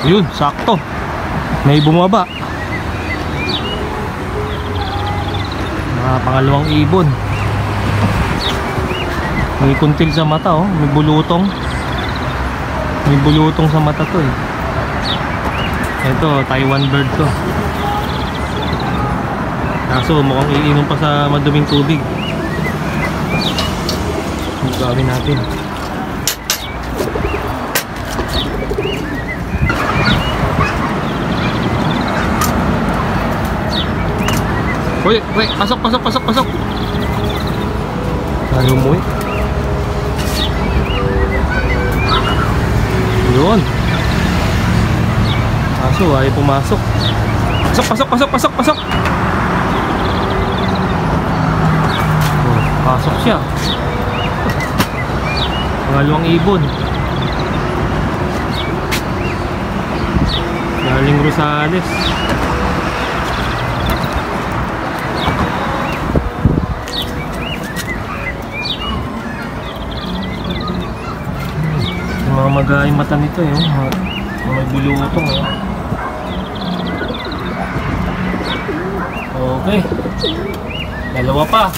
Yun, sakto. May bumaba. Pangalawang ibon. May kuntil sa mata, oh. May bulutong. May bulutong sa mata to, eh. Ito, Taiwan bird to. Kaso mukhang iinom pa sa maduming tubig. Gawin natin. Uy, pasok. Ayaw mo, eh. Yun. Kaso ayaw pumasok. Pasok. Oh, pasok siya. Pangalawang ibon. Galing Rosales. Mamagay mata nito, eh. May bulutong, eh. Okay. Dalawa pa.